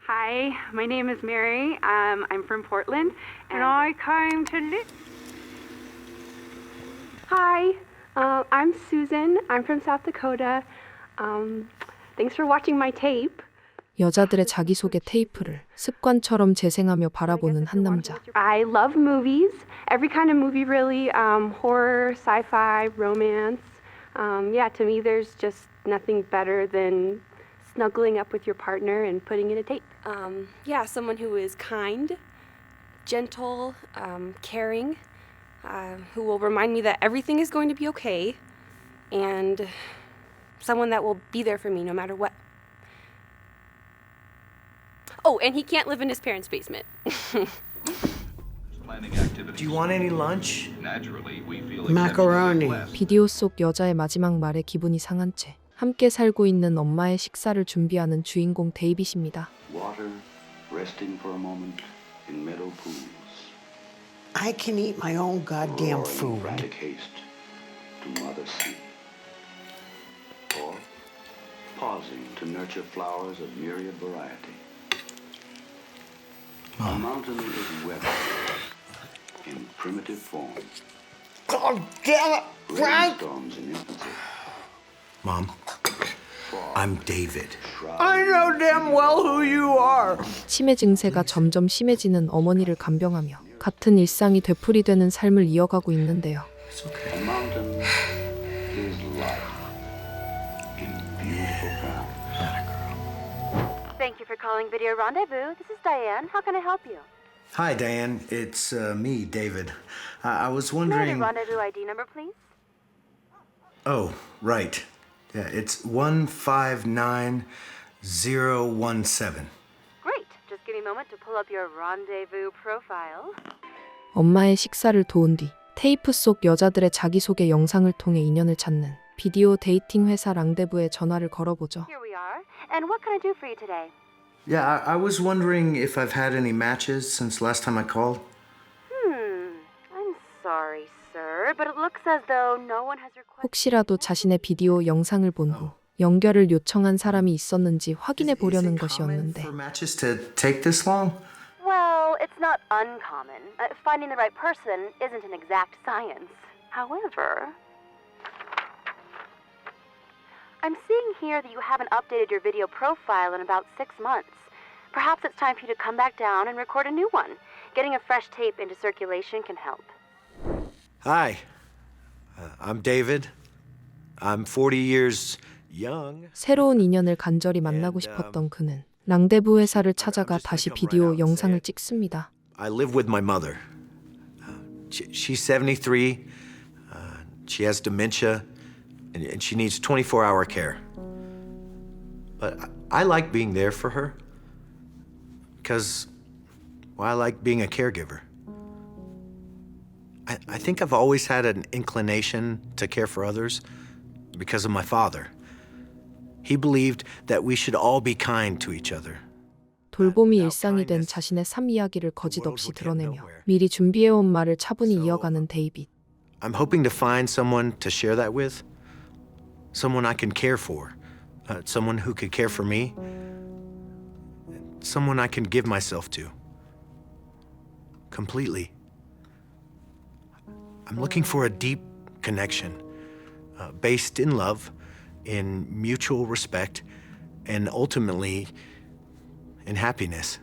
Hi, my name is Mary. I'm from Portland, and I came to live. Hi, I'm Susan. I'm from South Dakota. Thanks for watching my tape. 여자들의 자기소개 테이프를 습관처럼 재생하며 바라보는 한 남자. I love movies. Every kind of movie, really. Horror, sci-fi, romance. Yeah, to me, there's just nothing better than snuggling up with your partner and putting in a tape. Yeah, someone who is kind, gentle, caring, who will remind me that everything is going to be okay, and someone that will be there for me no matter what. Oh, and he can't live in his parents' basement. Do you want any lunch? Macaroni. 비디오 속 여자의 마지막 말에 기분이 상한 채 함께 살고 있는 엄마의 식사를 준비하는 주인공 데이빗입니다. Water, resting for a moment in meadow pools. I can eat my own goddamn Roaring in food. frantic haste to mother sea. Or pausing to nurture flowers of myriad variety. A mountain is weathered in primitive form. God damn it, Frank! Rainstorms in infancy. Mom, I'm David. I know damn well who you are. 치매 증세가 점점 심해지는 어머니를 간병하며 같은 일상이 되풀이되는 삶을 이어가고 있는데요. A mountain is life in beautiful form. Thank you for calling Video Rendezvous. This is Diane. How can I help you? Hi, Diane. It's me, David. I was May I have wondering. your rendezvous ID number, please? Oh, right. Yeah, it's 159017. Great. Just give me a moment to pull up your rendezvous profile. 엄마의 식사를 도운 뒤 테이프 속 여자들의 자기소개 영상을 통해 인연을 찾는 비디오 데이팅 회사 랑데부에 전화를 걸어보죠. Here we are. And what can I do for you today? Yeah, I was wondering if I've had any matches since last time I called. I'm sorry, sir, but it looks as though no one has requested. 혹시라도 자신의 비디오 영상을 본 후 연결을 요청한 사람이 있었는지 확인해 보려는 Is it common 것이었는데 for matches to take this long? Well, it's not uncommon. Finding the right person isn't an exact science. However, I'm seeing here that you haven't updated your video profile in about 6 months. Perhaps it's time for you to come back down and record a new one. Getting a fresh tape into circulation can help. Hi, I'm David. I'm 40 years young. 새로운 인연을 간절히 만나고 싶었던 그는 랑데부 회사를 찾아가 다시 비디오 영상을 찍습니다. I live with my mother. She's 73. She has dementia, and she needs 24-hour care. But I like being there for her because, well, I like being a caregiver. I think I've always had an inclination to care for others because of my father. He believed that we should all be kind to each other. 돌봄이 일상이 된 자신의 삶 이야기를 거짓없이 드러내며 미리 준비해온 말을 차분히 이어가는 데이빗. I'm hoping to find someone to share that with, someone I can care for, someone who could care for me, someone I can give myself to completely. I'm looking for a deep connection based in love, in mutual respect, and ultimately in happiness.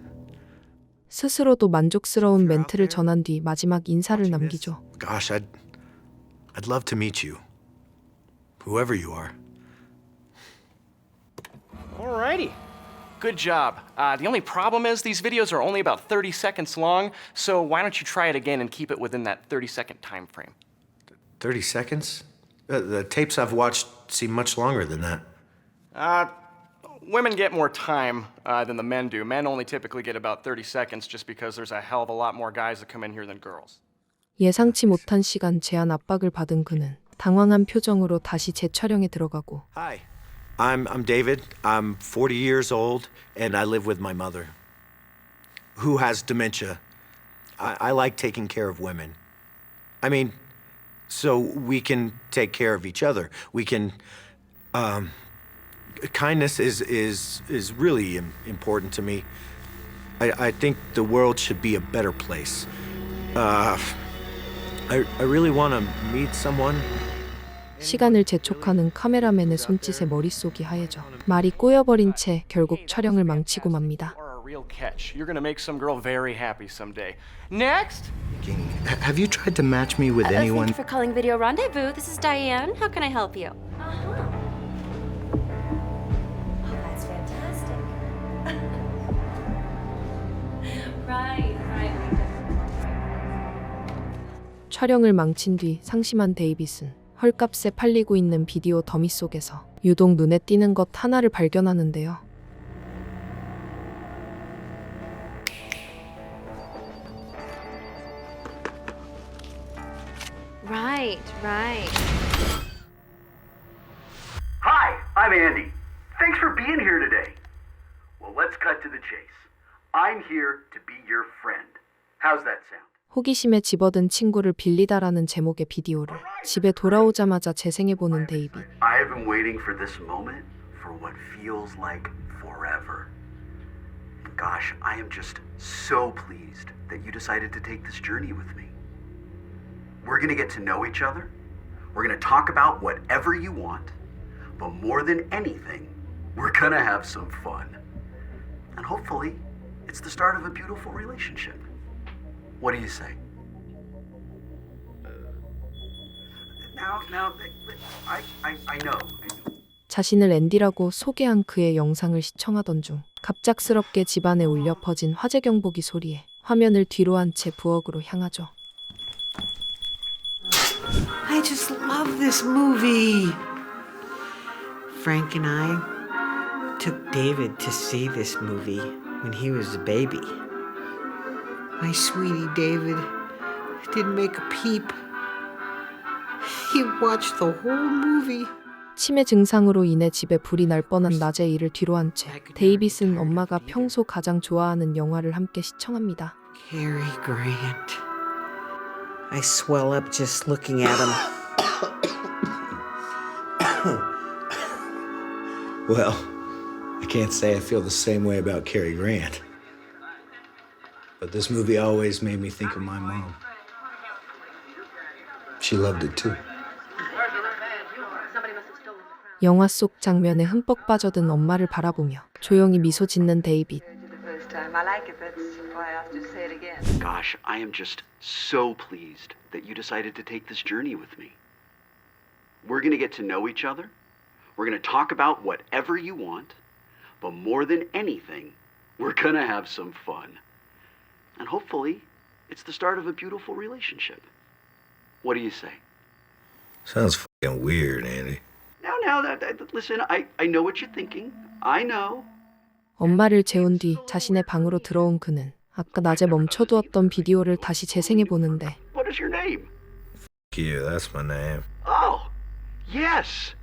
스스로도 만족스러운 멘트를 전한 뒤 마지막 인사를 남기죠. Gosh, I'd love to meet you, whoever you are. Alrighty. Good job. The only problem is these videos are only about 30 seconds long, so why don't you try it again and keep it within that 30-second time frame? 30 seconds? The tapes I've watched seem much longer than that. Women get more time than the men do. Men only typically get about 30 seconds just because there's a hell of a lot more guys that come in here than girls. 예상치 못한 시간 제한 압박을 받은 그는 당황한 표정으로 다시 재촬영에 들어가고 Hi, I'm David. I'm 40 years old, and I live with my mother, who has dementia. I like taking care of women. I mean, so we can take care of each other. We can kindness is really important to me. I think the world should be a better place. I really want to meet someone. 시간을 재촉하는 카메라맨의 손짓에 머릿속이 하얘져 말이 꼬여버린 채 결국 촬영을 망치고 맙니다. Or a real catch. You're gonna make some girl very happy someday. Next. Have you tried to match me with Thank you for calling Video Rendezvous. This is Diane. How can I help you? Oh, that's fantastic. Right. 촬영을 망친 뒤 상심한 데이빗은 헐값에 팔리고 있는 비디오 더미 속에서 유독 눈에 띄는 것 하나를 발견하는데요. Right. Hi, I'm Andy. Thanks for being here today. Well, let's cut to the chase. I'm here to be your friend. How's that sound? 호기심에 집어든 친구를 빌리다라는 제목의 비디오를 집에 돌아오자마자 재생해보는 데이빗. I have been waiting for this moment for what feels like forever. And gosh, I am just so pleased that you decided to take this journey with me. We're gonna get to know each other. We're gonna talk about whatever you want. But more than anything, we're gonna have some fun. And hopefully, it's the start of a beautiful relationship. What do you say? Now, I know. 자신을 앤디라고 소개한 그의 영상을 시청하던 중 갑작스럽게 집안에 울려 퍼진 화재 경보기 소리에 화면을 뒤로 한 채 부엌으로 향하죠. I just love this movie. Frank and I took David to see this movie when he was a baby. My sweetie David didn't make a peep. He watched the whole movie. 치매 증상으로 인해 집에 불이 날 뻔한 낮에 일을 뒤로 한 채 데이빗은 엄마가 평소 가장 좋아하는 영화를 함께 시청합니다. Cary Grant. I swell up just looking at him. Well, I can't say I feel the same way about Cary Grant. But this movie always made me think of my mom. She loved it too. 영화 속 장면에 흠뻑 빠져든 엄마를 바라보며 조용히 미소 짓는 데이빗. Gosh, I am just so pleased that you decided to take this journey with me. We're going to get to know each other. We're going to talk about whatever you want. But more than anything, we're going to have some fun. And hopefully, it's the start of a beautiful relationship. What do you say? Sounds fucking weird, Andy. Now, listen, I know what you're thinking. I know. 엄마를 재운 뒤 자신의 방으로 들어온 그는 아까 낮에 멈춰두었던 비디오를 다시 재생해보는데 What is your name? Fuck you, that's my name. Oh, yes.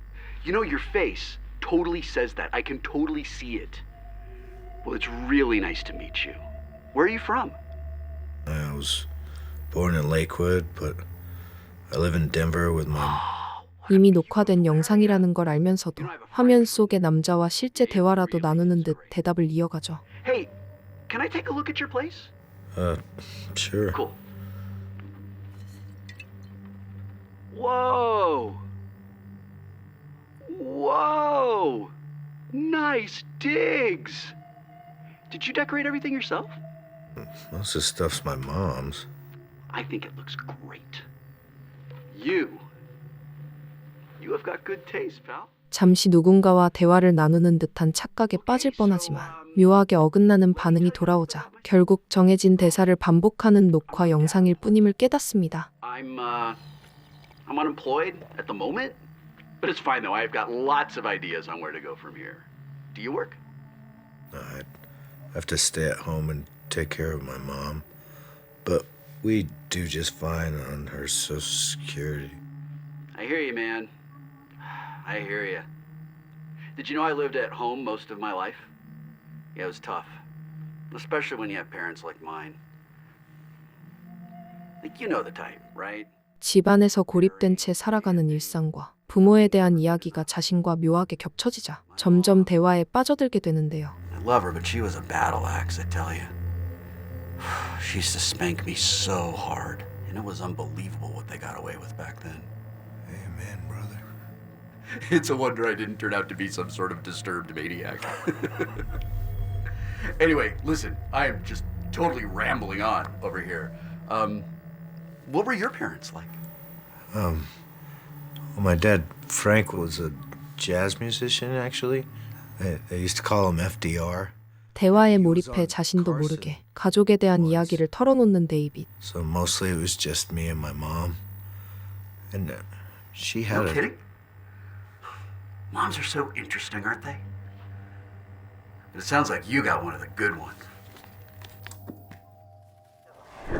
You know, your face totally says that. I can totally see it. Well, it's really nice to meet you. Where are you from? I was born in Lakewood, but I live in Denver with my... 이미 녹화된 영상이라는 걸 알면서도 화면 속의 남자와 실제 대화라도 나누는 듯 대답을 이어가죠. Hey, can I take a look at your place? Sure. Cool. Whoa. Whoa. Nice digs. Did you decorate everything yourself? Most of the stuff's my mom's. I think it looks great. You have got good taste, pal. 잠시 누군가와 대화를 나누는 듯한 착각에 빠질 뻔하지만 묘하게 어긋나는 반응이 돌아오자 결국 정해진 대사를 반복하는 녹화 영상일 뿐임을 깨닫습니다. I'm unemployed at the moment, but it's fine though. I've got lots of ideas on where to go from here. Do you work? I have to stay at home and take care of my mom. But we do just fine on her Social Security. I hear you, man. I hear you. Did you know I lived at home most of my life? Yeah, it was tough. Especially when you have parents like mine. Like, you know the type, right? 집안에서 고립된 채 살아가는 일상과 부모에 대한 이야기가 자신과 묘하게 겹쳐지자 점점 대화에 빠져들게 되는데요. I love her, but she was a battle axe, I tell you. She used to spank me so hard, and it was unbelievable what they got away with back then. Amen, brother. It's a wonder I didn't turn out to be some sort of disturbed maniac. Anyway, listen, I am just totally rambling on over here. What were your parents like? Well, my dad, Frank, was a jazz musician, actually. They used to call him FDR. 대화에 몰입해 자신도 모르게 가족에 대한 이야기를 털어놓는 데이빗. So mostly it was just me and my mom. And she had No a... kidding? Moms are so interesting, aren't they? It sounds like you got one of the good ones.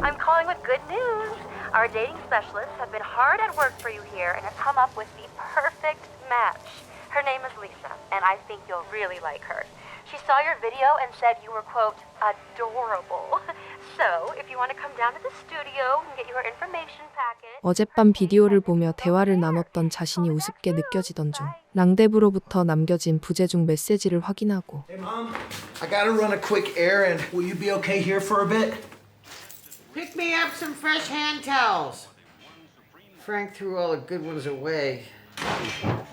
I'm calling with good news. Our dating specialists have been hard at work for you here and have come up with the perfect match. Her name is Lisa, and I think you'll really like her. She saw your video and said you were, quote, adorable. So, if you want to come down to the studio and get your information packet... 어젯밤 비디오를 보며 대화를 나눴던 자신이 우습게 느껴지던 중 랑데브로부터 남겨진 부재중 메시지를 확인하고 Hey, Mom, I gotta run a quick errand. Will you be okay here for a bit? Pick me up some fresh hand towels. Frank threw all the good ones away.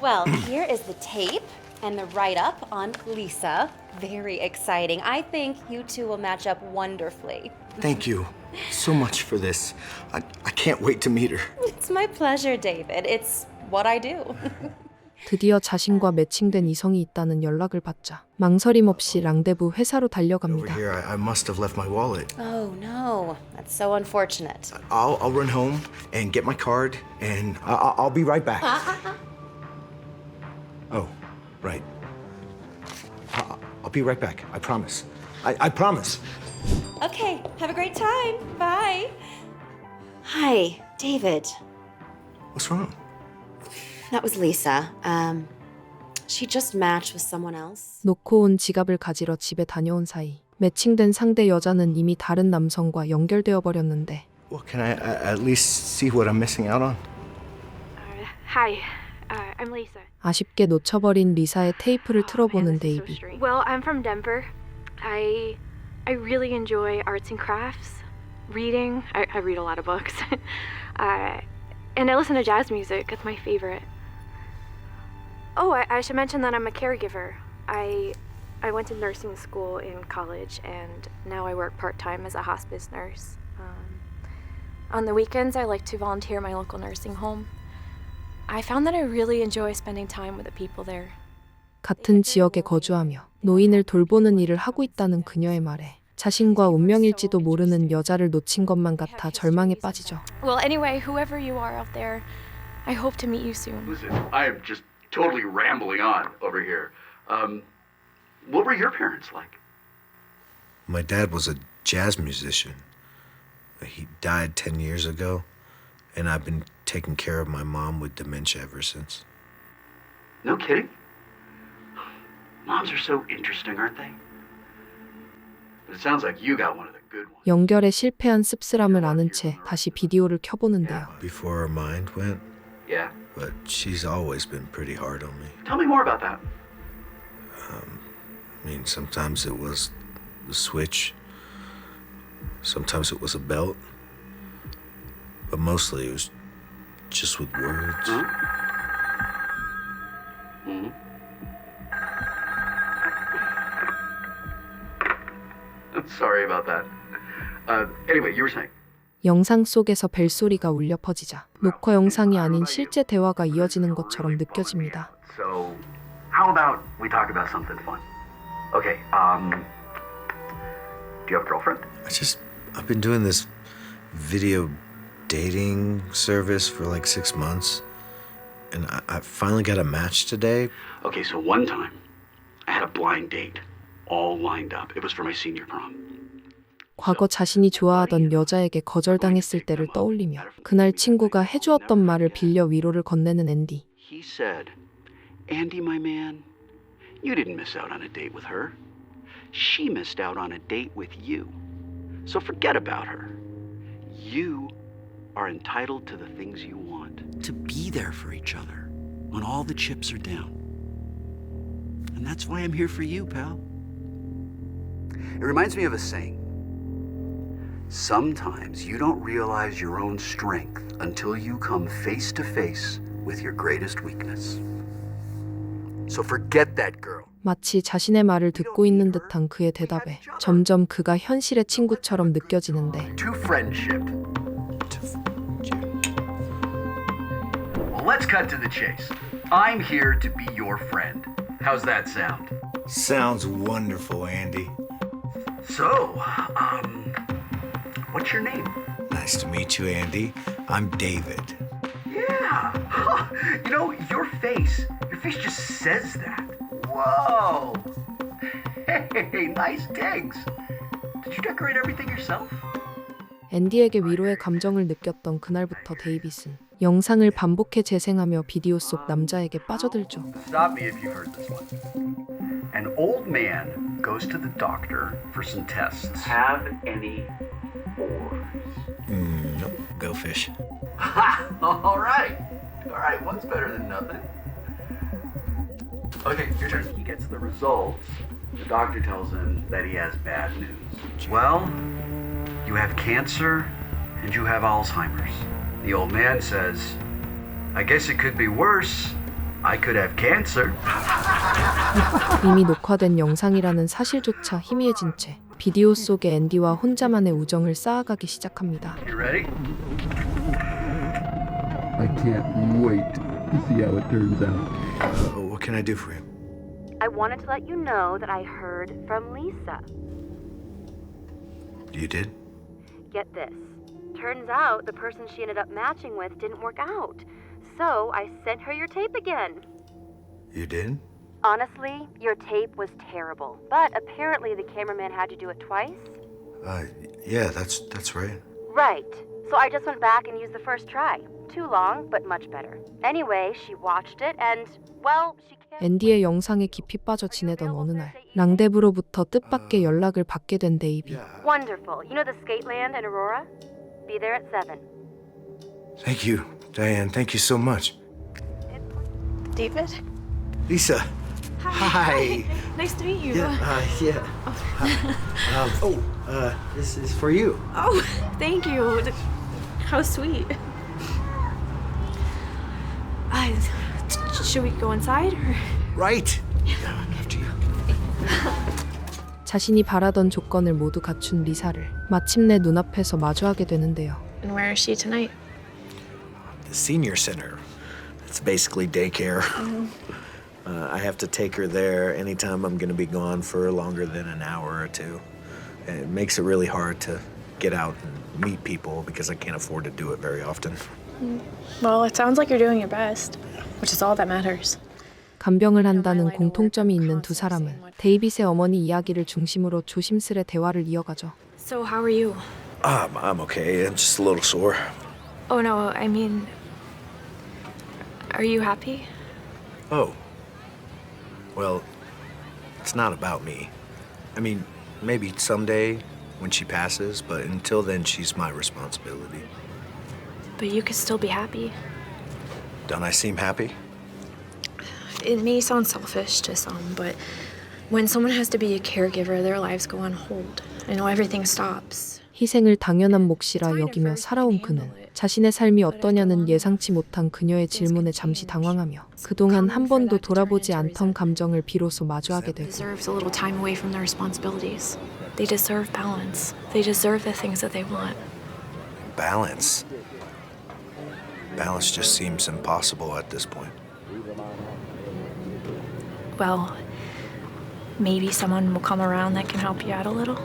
Well, here is the tape and the write-up on Lisa. Very exciting. I think you two will match up wonderfully. Thank you so much for this. I can't wait to meet her. It's my pleasure, David. It's what I do. 드디어 자신과 매칭된 이성이 있다는 연락을 받자 망설임 없이 랑데부 회사로 Over 달려갑니다. here, I must have left my wallet. Oh, no. That's so unfortunate. I'll run home and get my card, and I'll be right back. Oh, right. I'll be right back. I promise. I promise. Okay, have a great time. Bye. Hi, David. What's wrong? That was Lisa. She just matched with someone else. 놓고 온 지갑을 가지러 집에 다녀온 사이 매칭된 상대 여자는 이미 다른 남성과 연결되어 버렸는데 Well, can I at least see what I'm missing out on? Hi, I'm Lisa. 아쉽게 놓쳐버린 리사의 테이프를 틀어보는 데이빗. Well, I'm from Denver. I really enjoy arts and crafts, reading. I read a lot of books. And I listen to jazz music. It's my favorite. Oh, I should mention that I'm a caregiver. I went to nursing school in college, and now I work part-time as a hospice nurse. On the weekends, I like to volunteer at my local nursing home. I found that I really enjoy spending time with the people there. 같은 지역에 거주하며 노인을 돌보는 일을 하고 있다는 그녀의 말에 자신과 운명일지도 모르는 여자를 놓친 것만 같아 절망에 빠지죠. Well, anyway, whoever you are out there, I hope to meet you soon. Listen, I am just totally rambling on over here. What were your parents like? My dad was a jazz musician. He died 10 years ago, and I've been taking care of my mom with dementia ever since. No kidding? Moms are so interesting, aren't they? It sounds like you got one of the good ones. 연결에 실패한 씁쓸함을 아는 채 다시 비디오를 켜보는데요. Before her mind went, Yeah. but she's always been pretty hard on me. Tell me more about that. I mean, sometimes it was the switch, sometimes it was a belt, but mostly it was just with words. Mm-hmm. I'm sorry about that. Anyway, you were saying. 영상 속에서 벨소리가 울려 퍼지자 녹화 영상이 아닌 실제 대화가 이어지는 것처럼 느껴집니다. So, how about we talk about something fun? Okay, do you have a girlfriend? I've been doing this video dating service for like 6 months, and I finally got a match today. Okay, so one time, I had a blind date, all lined up. It was for my senior prom. 과거 자신이 좋아하던 여자에게 거절당했을 때를 떠올리며 그날 친구가 해주었던 말을 빌려 위로를 건네는 앤디. He said, Andy, my man, you didn't miss out on a date with her. She missed out on a date with you. So forget about her. You are entitled to the things you want. To be there for each other. when all the chips are down. And that's why I'm here for you, pal. It reminds me of a saying. Sometimes you don't realize your own strength until you come face to face with your greatest weakness. So forget that girl. 마치 자신의 말을 듣고 있는 듯한 그의 대답에 점점 그가 현실의 친구처럼 느껴지는데 To friendship. Well, let's cut to the chase. I'm here to be your friend. How's that sound? Sounds wonderful, Andy. So, what's your name? Nice to meet you, Andy. I'm David. Yeah. You know, your face just says that. Whoa. Hey, nice digs. Did you decorate everything yourself? 앤디에게 위로의 감정을 느꼈던 그날부터 데이빗은 영상을 반복해 재생하며 비디오 속 남자에게 빠져들죠. Stop me if you've heard this one. An old man goes to the doctor for some tests. Have any whores? Nope. Go fish. Ha! All right, one's better than nothing. Okay, your turn. He gets the results. The doctor tells him that he has bad news. Well, you have cancer and you have Alzheimer's. The old man says, I guess it could be worse. I could have cancer. 이미 녹화된 영상이라는 사실조차 희미해진 채 비디오 속의 앤디와 혼자만의 우정을 쌓아가기 시작합니다. You ready? I can't wait to see how it turns out. What can I do for you? I wanted to let you know that I heard from Lisa. You did? Get this. Turns out the person she ended up matching with didn't work out. So I sent her your tape again. You did? Honestly, your tape was terrible. But apparently the cameraman had to do it twice. Yeah, that's right. Right. So I just went back and used the first try. Too long, but much better. Anyway, she watched it and, well, she can't... 앤디의 영상에 깊이 빠져 지내던 어느 날 랑데브로부터 뜻밖의 연락을 받게 된 데이비. Wonderful. You know the Skateland in Aurora? Be there at 7. Thank you, Diane. Thank you so much. David? Lisa. Hi. Nice to meet you. Yeah. This is for you. Oh, thank you. How sweet. Should we go inside? Or? Right. After you. 자신이 바라던 조건을 모두 갖춘 리사를 마침내 눈앞에서 마주하게 되는데요. And where is she tonight? The senior center. It's basically daycare. I have to take her there anytime I'm going to be gone for longer than an hour or two. And it makes it really hard to get out and meet people because I can't afford to do it very often. Well, it sounds like you're doing your best, which is all that matters. 간병을 한다는 공통점이 있는 두 사람은 데이빗의 어머니 이야기를 중심으로 조심스레 대화를 이어가죠. So how are you? I'm okay. I'm just a little sore. Oh no, I mean, are you happy? Oh. Well, it's not about me. I mean, maybe someday when she passes, but until then, she's my responsibility. But you could still be happy. Don't I seem happy? It may sound selfish to some, but when someone has to be a caregiver, their lives go on hold. I know everything stops. 희생을 당연한 몫이라 여기며 살아온 그는 자신의 삶이 어떠냐는 예상치 못한 그녀의 질문에 잠시 당황하며 그동안 한 번도 돌아보지 않던 감정을 비로소 마주하게 되고 Deserves a little time away from their responsibilities. They deserve balance. They deserve the things that they want. Balance. Balance just seems impossible at this point. Well, maybe someone will come around that can help you out a little.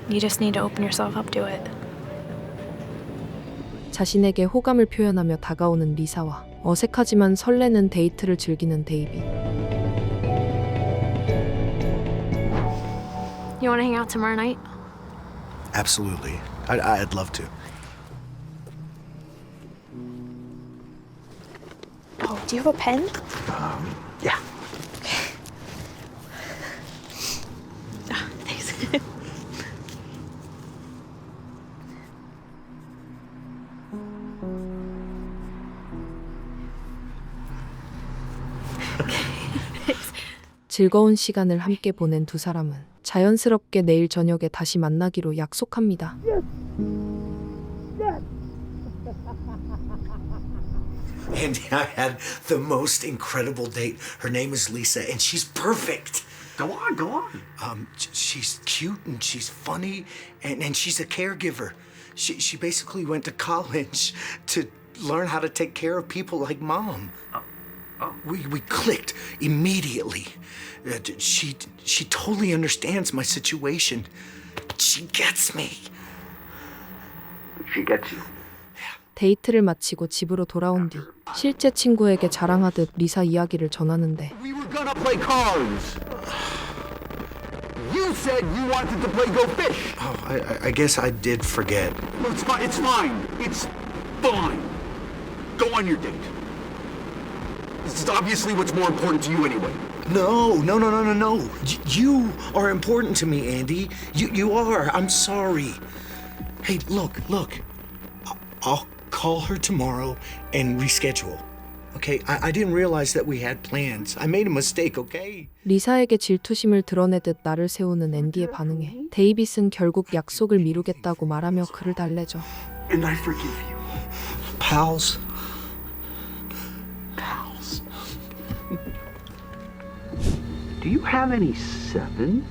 You just need to open yourself up to it. 자신에게 호감을 표현하며 다가오는 리사와 어색하지만 설레는 데이트를 즐기는 데이빗. You want to hang out tomorrow night? Absolutely. I'd love to. Oh, do you have a pen? Yeah. Thanks. 즐거운 시간을 함께 보낸 두 사람은 자연스럽게 내일 저녁에 다시 만나기로 약속합니다. Andy, I had the most incredible date. Her name is Lisa, and she's perfect. Go on, go on. She's cute and she's funny, and she's a caregiver. She basically went to college to learn how to take care of people like Mom. We clicked immediately. She totally understands my situation. She gets me. She gets you. 데이트를 마치고 집으로 돌아온 뒤 실제 친구에게 자랑하듯 리사 이야기를 전하는데 We were gonna play cards. You said you wanted to play Go Fish. Oh, I guess I did forget. Well, it's fine. It's fine. It's fine. Go on your date. This is obviously what's more important to you anyway. No. You are important to me, Andy. You are. I'm sorry. Hey, look. I'll call her tomorrow and reschedule. Okay? I didn't realize that we had plans. I made a mistake, okay? 리사에게 질투심을 드러내듯 나를 세우는 앤디의 반응에 데이빗은 결국 약속을 미루겠다고 말하며 그를 달래죠. And I forgive you. Pals. Do you have any sevens?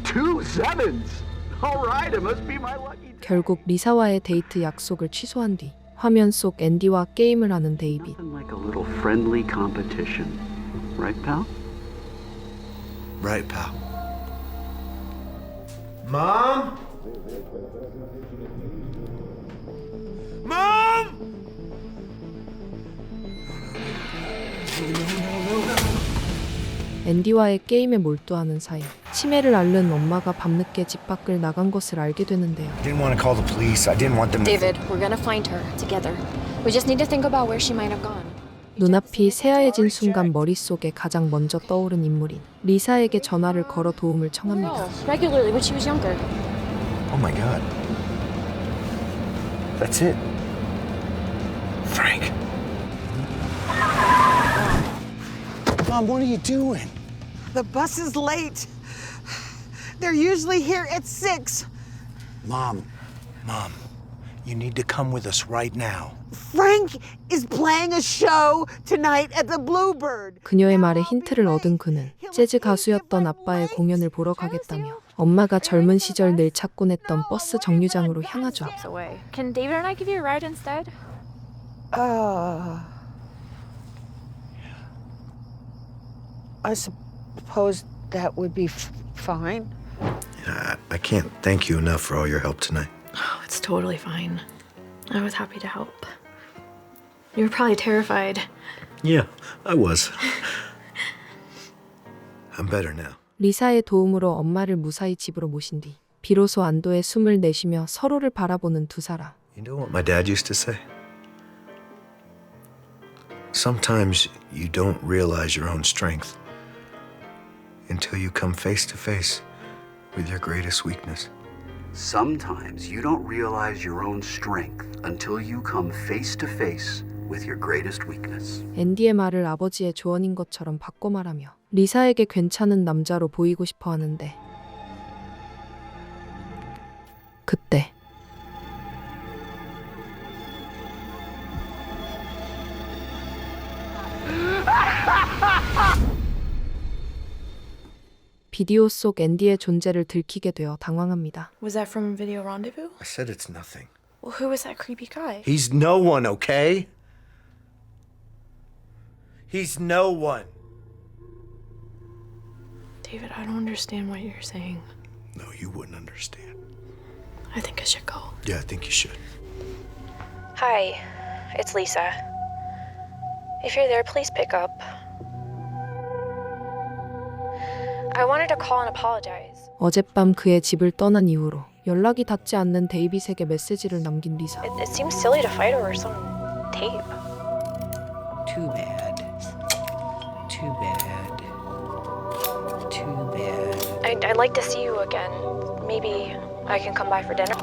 2 sevens. All right, it must be my lucky day. 결국 리사와의 데이트 약속을 취소한 뒤 화면 속 앤디와 게임을 하는 데이빗. Nothing like a little friendly competition. Right, pal? Right, pal. Mom? Mom! 앤디와의 게임에 몰두하는 사이 치매를 앓는 엄마가 밤늦게 집 밖을 나간 것을 알게 되는데요. I didn't want to call the police. I didn't want them to... David, we're gonna find her together. We just need to think about where she might have gone. 눈앞이 새하얘진 순간 머릿속에 가장 먼저 떠오른 인물인 리사에게 전화를 걸어 도움을 청합니다. Regularly when she was younger. Oh my God. That's it. Frank. Mom, what are you doing? The bus is late. They're usually here at 6. Mom, you need to come with us right now. Frank is playing a show tonight at the Bluebird. 그녀의 말에 힌트를 얻은 그는 재즈 가수였던 아빠의 공연을 보러 가겠다며 엄마가 젊은 시절 늘 찾곤 했던 버스 정류장으로 향하죠. Can David and I give you a ride instead? I suppose that would be fine. I can't thank you enough for all your help tonight. Oh, it's totally fine. I was happy to help. You were probably terrified. Yeah, I was. I'm better now. 리사의 도움으로 엄마를 무사히 집으로 모신 뒤 비로소 안도의 숨을 내쉬며 서로를 바라보는 두 사람. You know what my dad used to say? Sometimes you don't realize your own strength until you come face to face with your greatest weakness. Sometimes you don't realize your own strength until you come face to face with your greatest weakness. 앤디의 말을 아버지의 조언인 것처럼 바꿔 말하며 리사에게 괜찮은 남자로 보이고 싶어 하는데 그때 비디오 속 앤디의 존재를 들키게 되어 당황합니다. Was that from Video Rendezvous? I said it's nothing. Well, who was that creepy guy? He's no one, okay? He's no one. David, I don't understand what you're saying. No, you wouldn't understand. I think I should go. Yeah, I think you should. Hi, it's Lisa. If you're there, please pick up. I wanted to call and apologize. 어젯밤 그의 집을 떠난 이후로 연락이 닿지 않는 데이빗에게 메시지를 남긴 리사. It seems silly to fight over some tape. Too bad. Too bad. Too bad. I'd like to see you again. Maybe I can come by for dinner.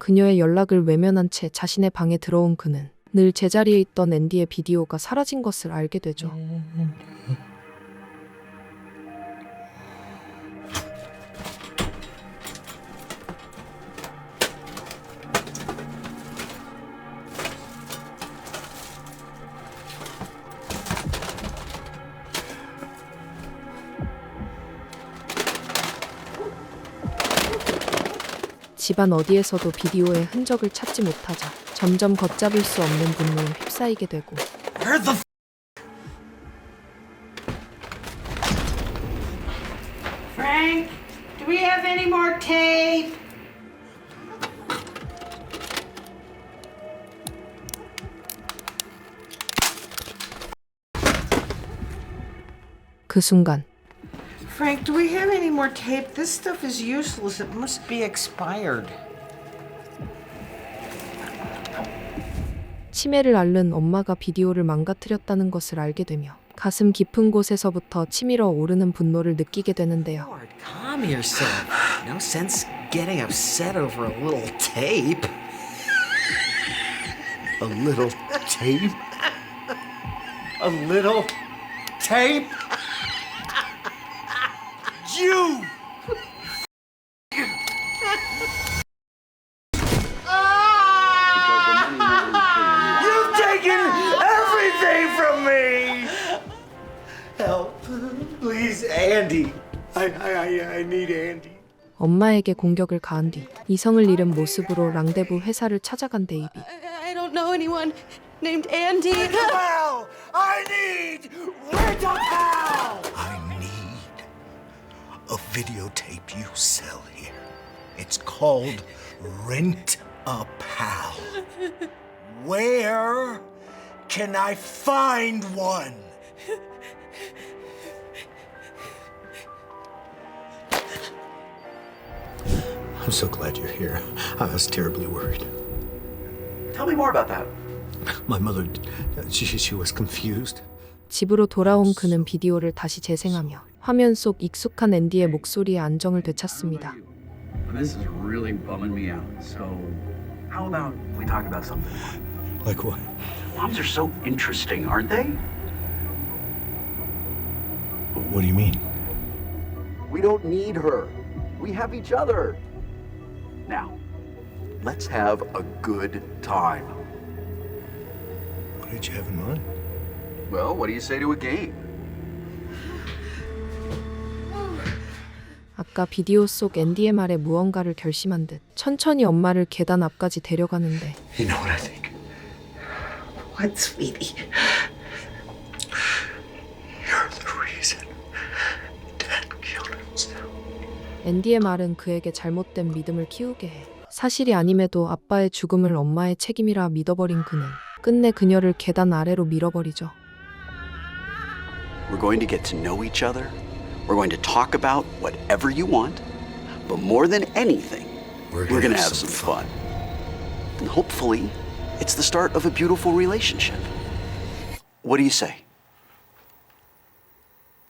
그녀의 연락을 외면한 채 자신의 방에 들어온 그는 늘 제자리에 있던 앤디의 비디오가 사라진 것을 알게 되죠. 집안 어디에서도 비디오의 흔적을 찾지 못하자 점점 걷잡을 수 없는 분노에 휩싸이게 되고 Frank, do we have any more tape? 그 순간 Frank, do we have any more tape? This stuff is useless. It must be expired. 치매를 앓는 엄마가 비디오를 망가뜨렸다는 것을 알게 되며 가슴 깊은 곳에서부터 치밀어 오르는 분노를 느끼게 되는데요. Lord, calm yourself. No sense getting upset over a little tape. A little tape? A little tape? You! You've taken everything from me! Help. Please, Andy. I need Andy. 엄마에게 공격을 가한 뒤 이성을 잃은 모습으로 랑데부 회사를 찾아간 데이비. I don't know anyone named Andy. Rent-a-pal! I need Rent-a-pal! I need a videotape you sell here. It's called Rent-a-pal. Where can I find one? I'm so glad you're here. I was terribly worried. Tell me more about that. My mother, she was confused. 집으로 돌아온 그는 비디오를 다시 재생하며 화면 속 익숙한 앤디의 목소리에 안정을 되찾습니다. This is really bumming me out. So, how about we talk about something? Like what? Moms are so interesting, aren't they? What do you mean? We don't need her. We have each other. Now, let's have a good time. What did you have in mind? Well, what do you say to a game? 아까 비디오 속 앤디의 말에 무언가를 결심한 듯 천천히 엄마를 계단 앞까지 데려가는데 You know what I think? What, sweetie? You're the reason Dad killed himself. 앤디의 말은 그에게 잘못된 믿음을 키우게 해. 사실이 아님에도 아빠의 죽음을 엄마의 책임이라 믿어버린 그는 끝내 그녀를 계단 아래로 밀어버리죠. We're going to get to know each other. We're going to talk about whatever you want. But more than anything, we're going to have some fun. And hopefully, it's the start of a beautiful relationship. What do you say?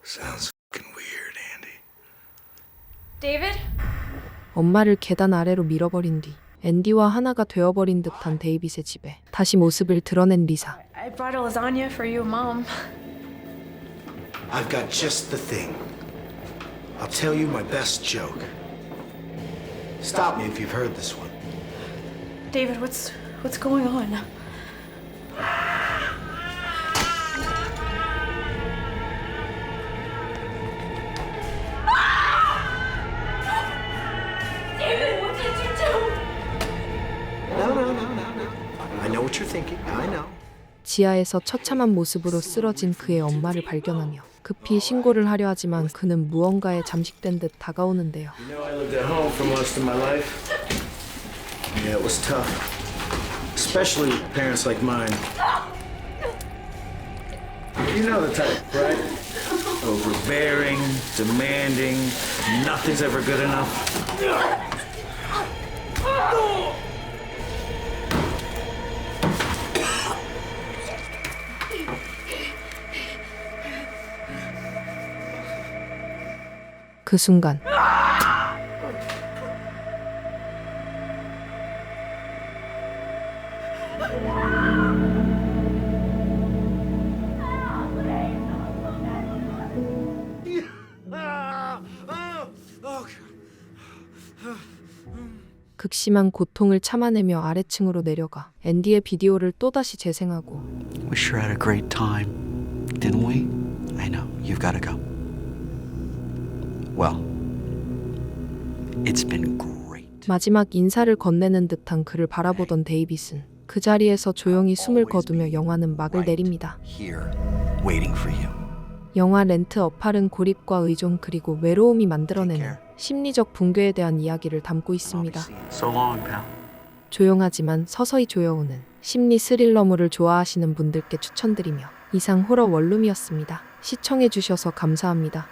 Sounds fucking weird, Andy. David? 엄마를 계단 아래로 밀어버린 뒤 앤디와 하나가 되어버린 듯한 데이빗의 집에 다시 모습을 드러낸 리사. I brought a lasagna for you, Mom. I've got just the thing. I'll tell you my best joke. Stop me if you've heard this one. David, what's going on? David, what did you do? No. I know what you're thinking. I know. 지하에서 처참한 모습으로 쓰러진 그의 엄마를 발견하며 급히 신고를 하려 하지만 그는 무언가에 잠식된 듯 다가오는데요. You know, I lived at home for most of my life. Yeah, it was tough. Especially with parents like mine. You know the type, right? Overbearing, demanding, nothing's ever good enough. 그 순간 극심한 고통을 참아내며 아래층으로 내려가 앤디의 비디오를 또다시 재생하고 We sure had a great time, didn't we? I know, you've got to go. Well, it's been great. 마지막 인사를 건네는 듯한 그를 바라보던 데이빗은 그 자리에서 조용히 숨을 거두며 영화는 막을 내립니다. Here, waiting for you. 영화 렌트 어팔은 고립과 의존 그리고 외로움이 만들어내는 심리적 붕괴에 대한 이야기를 담고 있습니다. So long, pal. 조용하지만 서서히 조여오는 심리 스릴러물을 좋아하시는 분들께 추천드리며 이상 호러 원룸이었습니다. 시청해주셔서 감사합니다.